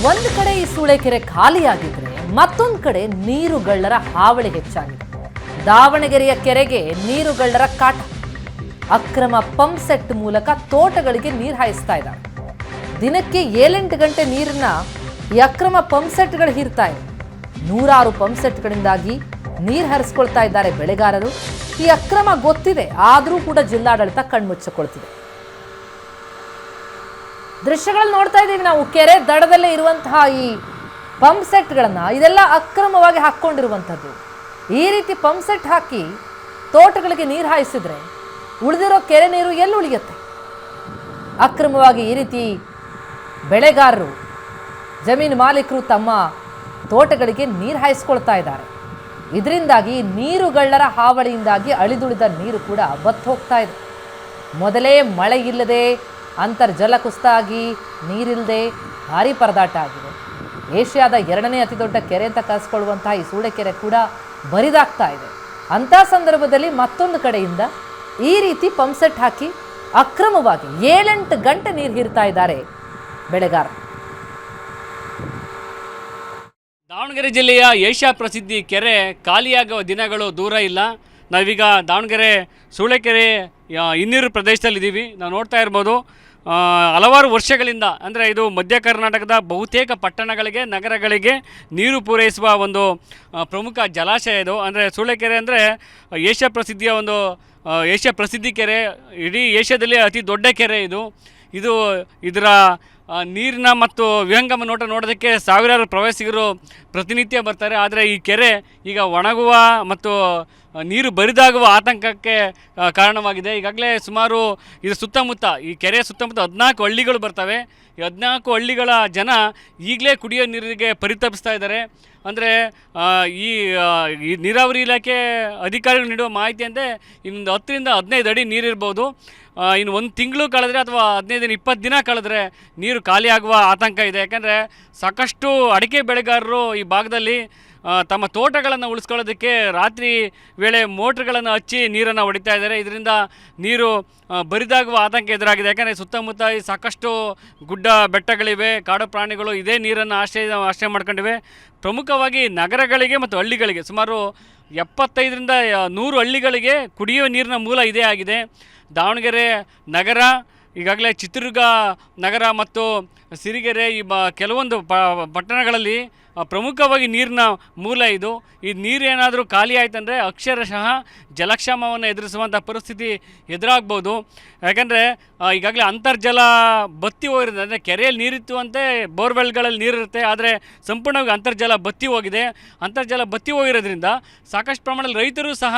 ಒಂದು ಕಡೆ ಈ ಸೂಳೆಕೆರೆ ಖಾಲಿಯಾಗಿದ್ರೆ ಮತ್ತೊಂದು ಕಡೆ ನೀರುಗಳ್ಳರ ಹಾವಳಿ ಹೆಚ್ಚಾಗಿದೆ. ದಾವಣಗೆರೆಯ ಕೆರೆಗೆ ನೀರುಗಳ್ಳರ ಕಾಟ. ಅಕ್ರಮ ಪಂಪ್ ಸೆಟ್ ಮೂಲಕ ತೋಟಗಳಿಗೆ ನೀರು ಹಾಯಿಸ್ತಾ ಇದ್ದಾರೆ. ದಿನಕ್ಕೆ 7-8 ಗಂಟೆ ನೀರನ್ನ ಈ ಅಕ್ರಮ ಪಂಪ್ ಸೆಟ್ಗಳು ಹೀರ್ತಾ ಇದೆ. 100 ಪಂಪ್ ಸೆಟ್ಗಳಿಂದಾಗಿ ನೀರು ಹರಿಸ್ಕೊಳ್ತಾ ಇದ್ದಾರೆ ಬೆಳೆಗಾರರು. ಈ ಅಕ್ರಮ ಗೊತ್ತಿದೆ, ಆದರೂ ಕೂಡ ಜಿಲ್ಲಾಡಳಿತ ಕಣ್ಮುಚ್ಚಿಕೊಳ್ತಿದೆ. ದೃಶ್ಯಗಳಲ್ಲಿ ನೋಡ್ತಾ ಇದ್ದೀವಿ ನಾವು. ಕೆರೆ ದಡದಲ್ಲೇ ಇರುವಂತಹ ಈ ಪಂಪ್ ಸೆಟ್ಗಳನ್ನ ಇದೆಲ್ಲ ಅಕ್ರಮವಾಗಿ ಹಾಕ್ಕೊಂಡಿರುವಂಥದ್ದು. ಈ ರೀತಿ ಪಂಪ್ ಸೆಟ್ ಹಾಕಿ ತೋಟಗಳಿಗೆ ನೀರು ಹಾಯಿಸಿದ್ರೆ ಉಳಿದಿರೋ ಕೆರೆ ನೀರು ಎಲ್ಲಿ ಉಳಿಯುತ್ತೆ? ಅಕ್ರಮವಾಗಿ ಈ ರೀತಿ ಬೆಳೆಗಾರರು, ಜಮೀನು ಮಾಲೀಕರು ತಮ್ಮ ತೋಟಗಳಿಗೆ ನೀರು ಹಾಯಿಸ್ಕೊಳ್ತಾ ಇದ್ದಾರೆ. ಇದರಿಂದಾಗಿ ನೀರುಗಳ್ಳರ ಹಾವಳಿಯಿಂದಾಗಿ ಅಳಿದುಳಿದ ನೀರು ಕೂಡ ಬತ್ತು ಹೋಗ್ತಾ ಇದೆ. ಮೊದಲೇ ಮಳೆ ಇಲ್ಲದೆ ಅಂತರ್ಜಲ ಕುಸಿತಾಗಿ ನೀರಿಲ್ಲದೆ ಭಾರಿ ಪರದಾಟ ಆಗಿದೆ. ಏಷ್ಯಾದ 2ನೇ ಅತಿ ದೊಡ್ಡ ಕೆರೆ ಅಂತ ಕರೆಸ್ಕೊಳ್ಳುವಂತಹ ಈ ಸೂಳೆಕೆರೆ ಕೂಡ ಬರಿದಾಗ್ತಾ ಇದೆ. ಅಂಥ ಸಂದರ್ಭದಲ್ಲಿ ಮತ್ತೊಂದು ಕಡೆಯಿಂದ ಈ ರೀತಿ ಪಂಪ್ ಸೆಟ್ ಹಾಕಿ ಅಕ್ರಮವಾಗಿ 7-8 ಗಂಟೆ ನೀರು ಹೀರ್ತಾ ಇದ್ದಾರೆ ಬೆಳೆಗಾರರು. ದಾವಣಗೆರೆ ಜಿಲ್ಲೆಯ ಏಷ್ಯಾ ಪ್ರಸಿದ್ಧಿ ಕೆರೆ ಖಾಲಿಯಾಗುವ ದಿನಗಳು ದೂರ ಇಲ್ಲ. ನಾವೀಗ ದಾವಣಗೆರೆ ಸೂಳೆಕೆರೆ ಹಿನ್ನೀರು ಪ್ರದೇಶದಲ್ಲಿದ್ದೀವಿ. ನಾವು ನೋಡ್ತಾ ಇರ್ಬೋದು, ಹಲವಾರು ವರ್ಷಗಳಿಂದ ಅಂದರೆ ಇದು ಮಧ್ಯ ಕರ್ನಾಟಕದ ಬಹುತೇಕ ಪಟ್ಟಣಗಳಿಗೆ, ನಗರಗಳಿಗೆ ನೀರು ಪೂರೈಸುವ ಒಂದು ಪ್ರಮುಖ ಜಲಾಶಯ ಇದು. ಅಂದರೆ ಸೂಳೆಕೆರೆ ಅಂದರೆ ಏಷ್ಯಾ ಪ್ರಸಿದ್ಧಿಯ ಒಂದು ಏಷ್ಯಾ ಪ್ರಸಿದ್ಧಿ ಕೆರೆ. ಇಡೀ ಏಷ್ಯಾದಲ್ಲಿ ಅತಿ ದೊಡ್ಡ ಕೆರೆ ಇದು. ಇದರ ನೀರಿನ ಮತ್ತು ವಿಹಂಗಮ ನೋಟ ನೋಡೋದಕ್ಕೆ ಸಾವಿರಾರು ಪ್ರವಾಸಿಗರು ಪ್ರತಿನಿತ್ಯ ಬರ್ತಾರೆ. ಆದರೆ ಈ ಕೆರೆ ಈಗ ಒಣಗುವ ಮತ್ತು ನೀರು ಬರಿದಾಗುವ ಆತಂಕಕ್ಕೆ ಕಾರಣವಾಗಿದೆ. ಈಗಾಗಲೇ ಸುಮಾರು ಇದರ ಸುತ್ತಮುತ್ತ, ಈ ಕೆರೆಯ ಸುತ್ತಮುತ್ತ 14 ಹಳ್ಳಿಗಳು ಬರ್ತವೆ. ಈ 14 ಹಳ್ಳಿಗಳ ಜನ ಈಗಲೇ ಕುಡಿಯೋ ನೀರಿಗೆ ಪರಿತಪಿಸ್ತಾ ಇದ್ದಾರೆ. ಅಂದರೆ ಈ ನೀರಾವರಿ ಇಲಾಖೆ ಅಧಿಕಾರಿಗಳು ನೀಡುವ ಮಾಹಿತಿಯಂತೆ ಇನ್ನೊಂದು 10ರಿಂದ 15 ಅಡಿ ನೀರಿರ್ಬೋದು. ಇನ್ನು 1 ತಿಂಗಳು ಕಳೆದ್ರೆ ಅಥವಾ 15-20 ದಿನ ಕಳೆದ್ರೆ ನೀರು ಖಾಲಿ ಆಗುವ ಆತಂಕ ಇದೆ. ಯಾಕಂದರೆ ಸಾಕಷ್ಟು ಅಡಿಕೆ ಬೆಳೆಗಾರರು ಈ ಭಾಗದಲ್ಲಿ ತಮ್ಮ ತೋಟಗಳನ್ನು ಉಳಿಸ್ಕೊಳ್ಳೋದಕ್ಕೆ ರಾತ್ರಿ ವೇಳೆ ಮೋಟ್ರ್ಗಳನ್ನು ಹಚ್ಚಿ ನೀರನ್ನು ಹೊಡಿತಾ ಇದ್ದಾರೆ. ಇದರಿಂದ ನೀರು ಬರಿದಾಗುವ ಆತಂಕ ಎದುರಾಗಿದೆ. ಯಾಕಂದರೆ ಸುತ್ತಮುತ್ತ ಸಾಕಷ್ಟು ಗುಡ್ಡ ಬೆಟ್ಟಗಳಿವೆ, ಕಾಡು ಪ್ರಾಣಿಗಳು ಇದೇ ನೀರನ್ನು ಆಶ್ರಯ ಮಾಡ್ಕೊಂಡಿವೆ. ಪ್ರಮುಖವಾಗಿ ನಗರಗಳಿಗೆ ಮತ್ತು ಹಳ್ಳಿಗಳಿಗೆ ಸುಮಾರು 75ರಿಂದ 100 ಹಳ್ಳಿಗಳಿಗೆ ಕುಡಿಯುವ ನೀರಿನ ಮೂಲ ಇದೇ ಆಗಿದೆ. ದಾವಣಗೆರೆ ನಗರ, ಈಗಾಗಲೇ ಚಿತ್ರದುರ್ಗ ನಗರ ಮತ್ತು ಸಿರಿಗೆರೆ ಈ ಕೆಲವೊಂದು ಪಟ್ಟಣಗಳಲ್ಲಿ ಪ್ರಮುಖವಾಗಿ ನೀರಿನ ಮೂಲ ಇದು. ಈ ನೀರು ಏನಾದರೂ ಖಾಲಿ ಆಯ್ತಂದರೆ ಅಕ್ಷರಶಃ ಜಲಕ್ಷಾಮವನ್ನು ಎದುರಿಸುವಂಥ ಪರಿಸ್ಥಿತಿ ಎದುರಾಗ್ಬೋದು. ಯಾಕಂದರೆ ಈಗಾಗಲೇ ಅಂತರ್ಜಲ ಬತ್ತಿ ಹೋಗಿರುತ್ತೆ. ಅಂದರೆ ಕೆರೆಯಲ್ಲಿ ನೀರಿತ್ತು ಅಂತೆ, ಬೋರ್ವೆಲ್ಗಳಲ್ಲಿ ನೀರಿರುತ್ತೆ, ಆದರೆ ಸಂಪೂರ್ಣವಾಗಿ ಅಂತರ್ಜಲ ಬತ್ತಿ ಹೋಗಿದೆ. ಅಂತರ್ಜಲ ಬತ್ತಿ ಹೋಗಿರೋದ್ರಿಂದ ಸಾಕಷ್ಟು ಪ್ರಮಾಣದಲ್ಲಿ ರೈತರು ಸಹ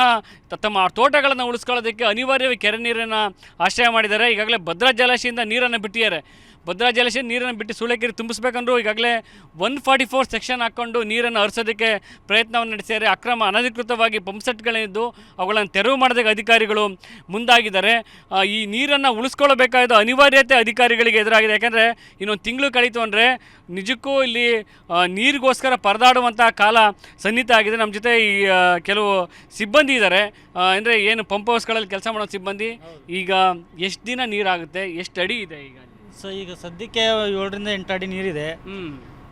ತಮ್ಮ ತೋಟಗಳನ್ನು ಉಳಿಸ್ಕೊಳ್ಳೋದಕ್ಕೆ ಅನಿವಾರ್ಯವಾಗಿ ಕೆರೆ ನೀರನ್ನು ಆಶ್ರಯ ಮಾಡಿದ್ದಾರೆ. ಈಗಾಗಲೇ ಭದ್ರಾ ಜಲಾಶಯದಿಂದ ನೀರನ್ನು ಬಿಟ್ಟಿದ್ದಾರೆ. ಭದ್ರಾ ಜಲಾಶಯ ನೀರನ್ನು ಬಿಟ್ಟು ಸೂಳೆಕೆರೆ ತುಂಬಿಸ್ಬೇಕಂದ್ರೂ ಈಗಾಗಲೇ 144 ಸೆಕ್ಷನ್ ಹಾಕ್ಕೊಂಡು ನೀರನ್ನು ಹರಿಸೋದಕ್ಕೆ ಪ್ರಯತ್ನವನ್ನು ನಡೆಸಿದ್ದಾರೆ. ಅಕ್ರಮ ಅನಧಿಕೃತವಾಗಿ ಪಂಪ್ ಸೆಟ್ಗಳಿದ್ದು ಅವುಗಳನ್ನು ತೆರವು ಮಾಡೋದಕ್ಕೆ ಅಧಿಕಾರಿಗಳು ಮುಂದಾಗಿದ್ದಾರೆ. ಈ ನೀರನ್ನು ಉಳಿಸ್ಕೊಳ್ಳಬೇಕಾದ ಅನಿವಾರ್ಯತೆ ಅಧಿಕಾರಿಗಳಿಗೆ ಎದುರಾಗಿದೆ. ಯಾಕಂದರೆ ಇನ್ನೊಂದು ತಿಂಗಳು ಕಳೀತು ಅಂದರೆ ನಿಜಕ್ಕೂ ಇಲ್ಲಿ ನೀರಿಗೋಸ್ಕರ ಪರದಾಡುವಂಥ ಕಾಲ ಸನ್ನಿಹಿತ ಆಗಿದೆ. ನಮ್ಮ ಜೊತೆ ಈ ಕೆಲವು ಸಿಬ್ಬಂದಿ ಇದ್ದಾರೆ. ಅಂದರೆ ಏನು ಪಂಪ್ ಹೌಸ್ಗಳಲ್ಲಿ ಕೆಲಸ ಮಾಡೋ ಸಿಬ್ಬಂದಿ. ಈಗ ಎಷ್ಟು ದಿನ ನೀರಾಗುತ್ತೆ, ಎಷ್ಟು ಅಡಿ ಇದೆ ಈಗ? ಈಗ ಸದ್ಯಕ್ಕೆ 7ರಿಂದ 8 ಅಡಿ ನೀರಿದೆ.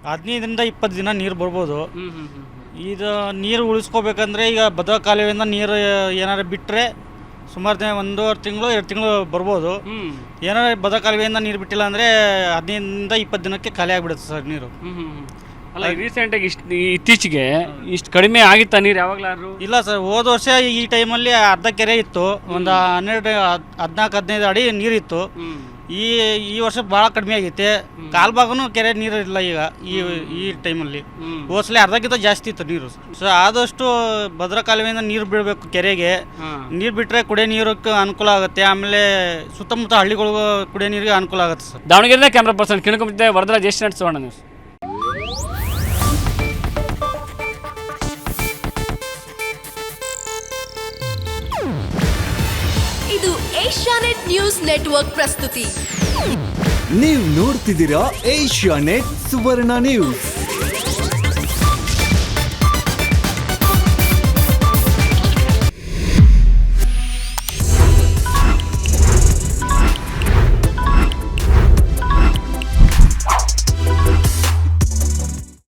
15ರಿಂದ 20 ದಿನ ನೀರು ಬರ್ಬೋದು. ಇದು ನೀರು ಉಳಿಸ್ಕೋಬೇಕಂದ್ರೆ ಈಗ ಭದ್ರಾ ಕಾಲುವೆಯಿಂದ ನೀರು ಏನಾರು ಬಿಟ್ಟರೆ ಸುಮಾರು 1.5 ತಿಂಗಳು 2 ತಿಂಗಳು ಬರ್ಬೋದು. ಏನಾರು ಭದ್ರಾ ಕಾಲುವೆಯಿಂದ ನೀರು ಬಿಟ್ಟಿಲ್ಲ ಅಂದರೆ 15ರಿಂದ 20 ದಿನಕ್ಕೆ ಖಾಲಿ ಆಗಿಬಿಡುತ್ತೆ ಸರ್ ನೀರು. ಅಲ್ಲ, ರೀಸೆಂಟಾಗಿ ಇತ್ತೀಚೆಗೆ ಇಷ್ಟು ಕಡಿಮೆ ಆಗಿತ್ತಾ ನೀರು ಯಾವಾಗಲಾದ್ರು? ಇಲ್ಲ ಸರ್, ಹೋದ ವರ್ಷ ಈ ಟೈಮಲ್ಲಿ ಅರ್ಧ ಕೆರೆ ಇತ್ತು, ಒಂದು 14-15 ಅಡಿ ನೀರಿತ್ತು. ಈ ವರ್ಷ ಭಾಳ ಕಡಿಮೆ ಆಗೈತೆ. ಕಾಲ್ಭಾಗನೂ ಕೆರೆ ನೀರು ಇಲ್ಲ ಈಗ ಈ ಟೈಮಲ್ಲಿ. ಹೋದ್ಸಲ ಅರ್ಧಕ್ಕಿಂತ ಜಾಸ್ತಿ ಇತ್ತು ನೀರು. ಸೊ ಆದಷ್ಟು ಭದ್ರಾ ಕಾಲುವೆಯಿಂದ ನೀರು ಬಿಡಬೇಕು ಕೆರೆಗೆ. ನೀರು ಬಿಟ್ಟರೆ ಕುಡಿಯೋ ನೀರಕ್ಕೆ ಅನುಕೂಲ ಆಗುತ್ತೆ. ಆಮೇಲೆ ಸುತ್ತಮುತ್ತ ಹಳ್ಳಿಗಳಿಗೂ ಕುಡಿಯೋ ನೀರಿಗೆ ಅನುಕೂಲ ಆಗುತ್ತೆ ಸರ್. ದಾವಣಗೆರೆ ಕ್ಯಾಮ್ರಾ ಪರ್ಸನ್ ಕಿಣಕುಂಬಿದ್ದೆ, ವರದರಾಜ್, ಏಷ್ಯಾನೆಟ್ ಸುವರ್ಣ ನ್ಯೂಸ್. ಇದು ಏಷ್ಯಾನೆಟ್ ನ್ಯೂಸ್ ನೆಟ್ವರ್ಕ್ ಪ್ರಸ್ತುತಿ. ನೀವು ನೋಡ್ತಿದ್ದೀರಾ ಏಷ್ಯಾನೆಟ್ ಸುವರ್ಣ ನ್ಯೂಸ್.